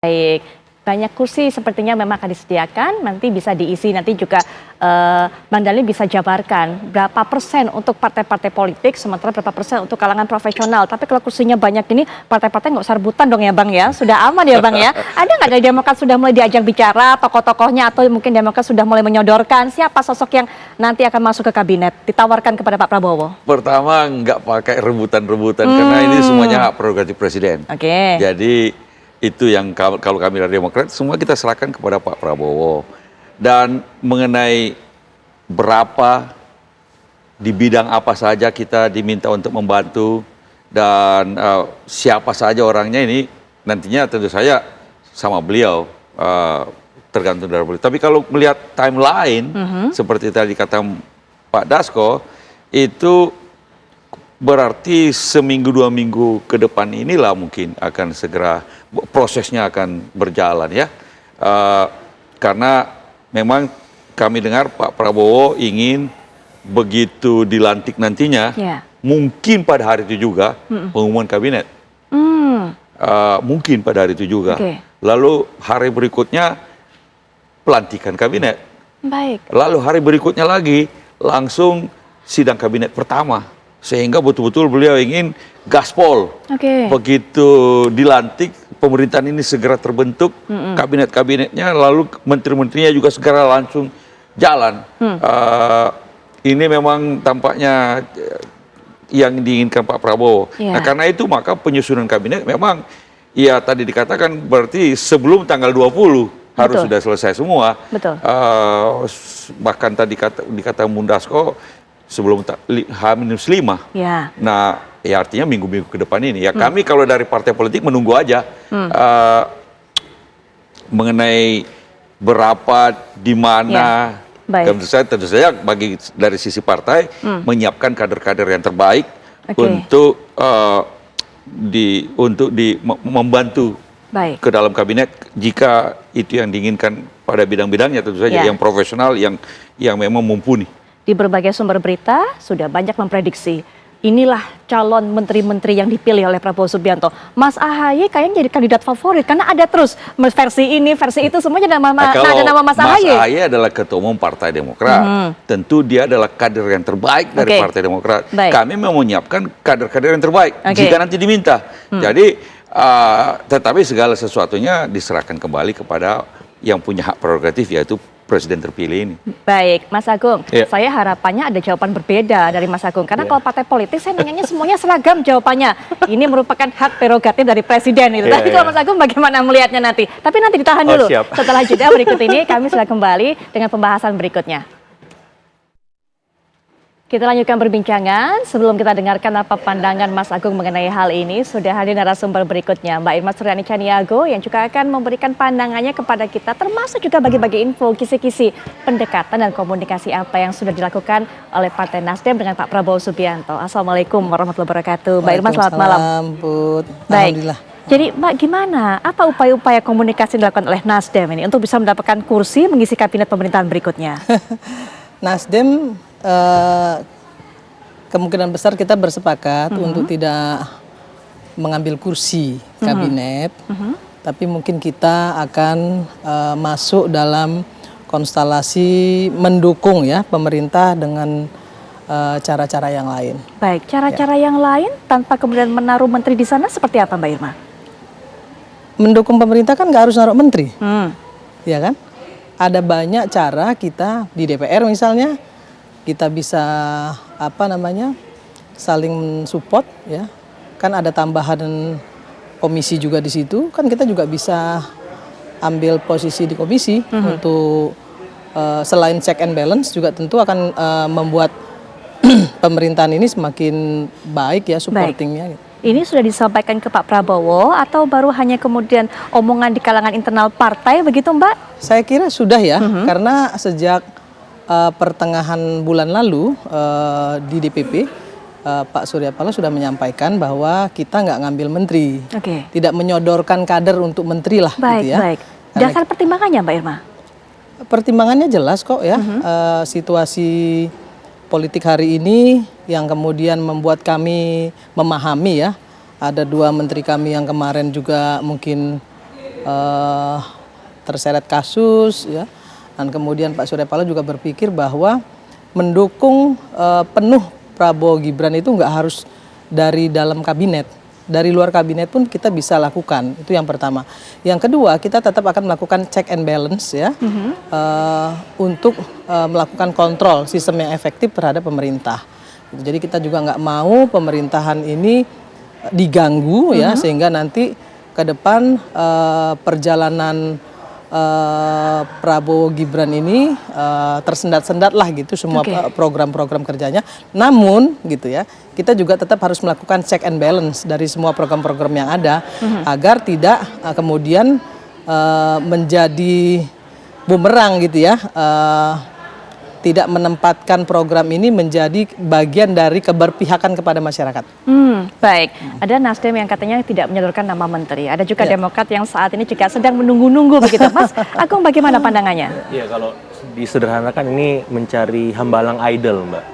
Baik, banyak kursi sepertinya memang akan disediakan, nanti bisa diisi, nanti juga Bang Daniel bisa jabarkan berapa persen untuk partai-partai politik, sementara berapa persen untuk kalangan profesional. Tapi kalau kursinya banyak ini, partai-partai nggak usah rebutan dong ya Bang ya, sudah aman ya Bang ya. Ada nggak dari Demokrat sudah mulai diajak bicara, tokoh-tokohnya atau mungkin Demokrat sudah mulai menyodorkan siapa sosok yang nanti akan masuk ke kabinet, ditawarkan kepada Pak Prabowo? Pertama, nggak pakai rebutan-rebutan, karena ini semuanya hak prerogatif Presiden. Oke. Jadi itu yang kalau kami dari Demokrat semua kita serahkan kepada Pak Prabowo. Dan mengenai berapa di bidang apa saja kita diminta untuk membantu dan siapa saja orangnya ini nantinya tentu saya sama beliau tergantung dari beliau. Tapi kalau melihat timeline seperti tadi kata Pak Dasko, itu berarti seminggu 2 minggu ke depan inilah mungkin akan segera prosesnya akan berjalan ya, karena memang kami dengar Pak Prabowo ingin begitu dilantik nantinya, mungkin pada hari itu juga pengumuman kabinet, mungkin pada hari itu juga. Lalu hari berikutnya pelantikan kabinet. Baik. Lalu hari berikutnya lagi langsung sidang kabinet pertama. Sehingga betul-betul beliau ingin gaspol. Begitu dilantik, pemerintahan ini segera terbentuk, kabinet-kabinetnya, lalu menteri-menterinya juga segera langsung jalan. Ini memang tampaknya yang diinginkan Pak Prabowo. Nah, karena itu maka penyusunan kabinet memang, ya tadi dikatakan berarti sebelum tanggal 20 harus sudah selesai semua. Bahkan tadi dikata Mundasko, sebelum H-5. Nah, ya artinya minggu-minggu ke depan ini. Ya kami kalau dari partai politik menunggu aja mengenai berapa, di mana. Tentu saja bagi dari sisi partai menyiapkan kader-kader yang terbaik untuk membantu ke dalam kabinet jika itu yang diinginkan pada bidang-bidangnya, tentu saja yang profesional, yang memang mumpuni. Di berbagai sumber berita sudah banyak memprediksi inilah calon menteri-menteri yang dipilih oleh Prabowo Subianto. Mas AHY kayaknya jadi kandidat favorit karena ada terus versi ini, versi itu, semuanya ada nama Mas AHY. Mas AHY adalah ketua umum Partai Demokrat. Tentu dia adalah kader yang terbaik dari Partai Demokrat. Kami mau menyiapkan kader-kader yang terbaik jika nanti diminta. Jadi tetapi segala sesuatunya diserahkan kembali kepada yang punya hak prerogatif, yaitu Presiden terpilih ini. Baik, Mas Agung, saya harapannya ada jawaban berbeda dari Mas Agung. Karena kalau partai politik saya nanyanya semuanya seragam jawabannya. Ini merupakan hak prerogatif dari Presiden itu. Tapi kalau Mas Agung bagaimana melihatnya nanti? Tapi nanti ditahan dulu. Setelah jeda berikut ini kami sudah kembali dengan pembahasan berikutnya. Kita lanjutkan perbincangan. Sebelum kita dengarkan apa pandangan Mas Agung mengenai hal ini, sudah hadir narasumber berikutnya, Mbak Irma Suryani Caniago, yang juga akan memberikan pandangannya kepada kita, termasuk juga bagi-bagi info, kisi-kisi pendekatan dan komunikasi apa yang sudah dilakukan oleh Partai Nasdem dengan Pak Prabowo Subianto. Assalamualaikum warahmatullahi wabarakatuh. Mbak Irma, selamat malam. Baik. Jadi Mbak, gimana? Apa upaya-upaya komunikasi dilakukan oleh Nasdem ini untuk bisa mendapatkan kursi mengisi kabinet pemerintahan berikutnya? Nasdem kemungkinan besar kita bersepakat untuk tidak mengambil kursi kabinet, tapi mungkin kita akan masuk dalam konstelasi mendukung ya pemerintah dengan cara-cara yang lain. Baik, cara-cara yang lain tanpa kemudian menaruh menteri di sana seperti apa, Mbak Irma? Mendukung pemerintah kan nggak harus naruh menteri, ya kan? Ada banyak cara kita di DPR misalnya. Kita bisa saling mensupport ya, kan ada tambahan komisi juga di situ, kan kita juga bisa ambil posisi di komisi untuk selain check and balance juga tentu akan membuat pemerintahan ini semakin baik ya supportingnya. Ini sudah disampaikan ke Pak Prabowo atau baru hanya kemudian omongan di kalangan internal partai begitu Mbak? Saya kira sudah ya, karena sejak pertengahan bulan lalu di DPP Pak Surya Paloh sudah menyampaikan bahwa kita nggak ngambil menteri, tidak menyodorkan kader untuk menteri lah. Gitu ya. Dasar pertimbangannya Mbak Irma? Pertimbangannya jelas kok ya, situasi politik hari ini yang kemudian membuat kami memahami ya, ada 2 menteri kami yang kemarin juga mungkin terseret kasus, ya. Dan kemudian Pak Surya Paloh juga berpikir bahwa mendukung penuh Prabowo Gibran itu nggak harus dari dalam kabinet, dari luar kabinet pun kita bisa lakukan. Itu yang pertama. Yang kedua, kita tetap akan melakukan check and balance, ya, untuk melakukan kontrol sistem yang efektif terhadap pemerintah. Jadi kita juga nggak mau pemerintahan ini diganggu, ya, sehingga nanti ke depan perjalanan Prabowo Gibran ini tersendat-sendat lah gitu semua program-program kerjanya. Namun gitu ya, kita juga tetap harus melakukan check and balance dari semua program-program yang ada agar tidak kemudian menjadi bumerang gitu ya. Tidak menempatkan program ini menjadi bagian dari keberpihakan kepada masyarakat. Baik, ada Nasdem yang katanya tidak menyodorkan nama menteri, ada juga Demokrat yang saat ini juga sedang menunggu-nunggu begitu, Mas Agung, bagaimana pandangannya? Iya, kalau disederhanakan ini mencari hambalang idol, Mbak.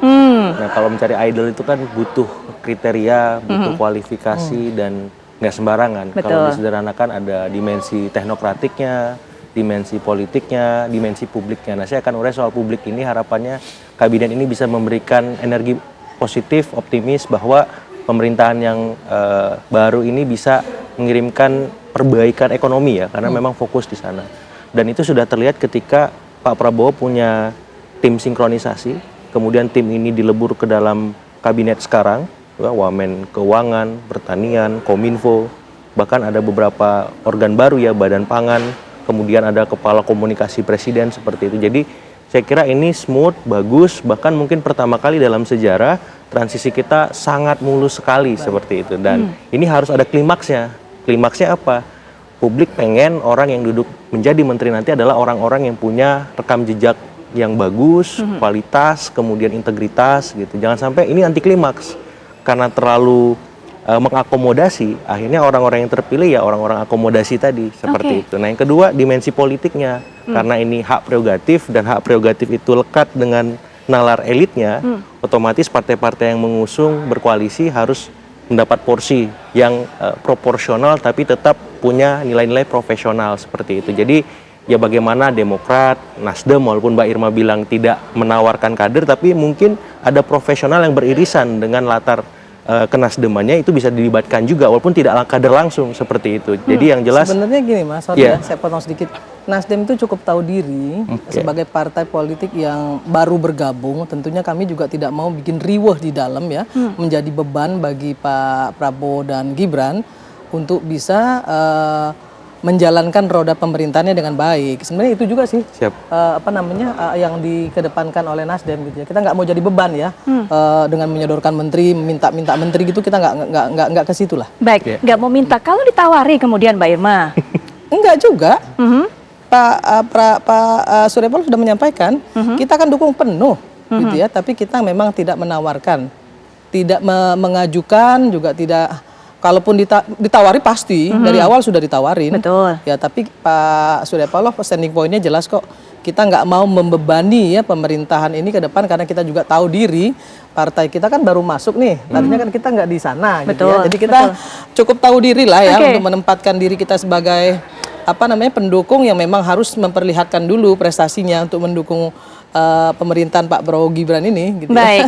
Nah, kalau mencari idol itu kan butuh kriteria, butuh kualifikasi dan nggak sembarangan. Kalau disederhanakan ada dimensi teknokratiknya, dimensi politiknya, dimensi publiknya. Nah, saya akan urai soal publik ini, harapannya kabinet ini bisa memberikan energi positif, optimis bahwa pemerintahan yang baru ini bisa mengirimkan perbaikan ekonomi, ya, karena memang fokus di sana. Dan itu sudah terlihat ketika Pak Prabowo punya tim sinkronisasi, kemudian tim ini dilebur ke dalam kabinet sekarang, ya, Wamen Keuangan, Pertanian, Kominfo, bahkan ada beberapa organ baru, ya, Badan Pangan, kemudian ada Kepala Komunikasi Presiden seperti itu. Jadi saya kira ini smooth, bagus, bahkan mungkin pertama kali dalam sejarah transisi kita sangat mulus sekali seperti itu. Dan ini harus ada klimaksnya. Klimaksnya apa? Publik pengen orang yang duduk menjadi menteri nanti adalah orang-orang yang punya rekam jejak yang bagus, kualitas, kemudian integritas gitu. Jangan sampai ini anti klimaks karena terlalu mengakomodasi, akhirnya orang-orang yang terpilih ya orang-orang akomodasi tadi seperti itu. Nah, yang kedua dimensi politiknya, karena ini hak prerogatif dan hak prerogatif itu lekat dengan nalar elitnya, otomatis partai-partai yang mengusung berkoalisi harus mendapat porsi yang proporsional tapi tetap punya nilai-nilai profesional seperti itu. Jadi ya bagaimana Demokrat, Nasdem, walaupun Mbak Irma bilang tidak menawarkan kader, tapi mungkin ada profesional yang beririsan dengan latar kenasdemannya itu bisa dilibatkan juga walaupun tidak kader langsung seperti itu. Jadi yang jelas sebenarnya gini Mas, sorry ya, saya potong sedikit. Nasdem itu cukup tahu diri sebagai partai politik yang baru bergabung. Tentunya kami juga tidak mau bikin riweh di dalam, ya, menjadi beban bagi Pak Prabowo dan Gibran untuk bisa menjalankan roda pemerintahannya dengan baik. Sebenarnya itu juga sih yang dikedepankan oleh Nasdem gitu ya. Kita nggak mau jadi beban, ya, dengan menyodorkan menteri, minta menteri gitu, kita nggak ke situ lah. Baik, nggak mau minta. Kalau ditawari kemudian Mbak Irma? Enggak juga. Pak Surya Paloh sudah menyampaikan, kita akan dukung penuh gitu ya, tapi kita memang tidak menawarkan, tidak mengajukan, juga tidak. Kalaupun ditawari pasti dari awal sudah ditawarin. Betul. Ya, tapi Pak Surya Paloh standing point-nya jelas kok. Kita nggak mau membebani, ya, pemerintahan ini ke depan karena kita juga tahu diri partai kita kan baru masuk nih. Tadinya kan kita nggak di sana gitu ya. Jadi kita cukup tahu diri lah, ya, untuk menempatkan diri kita sebagai pendukung yang memang harus memperlihatkan dulu prestasinya untuk mendukung pemerintahan Pak Prabowo Gibran ini gitu. Baik,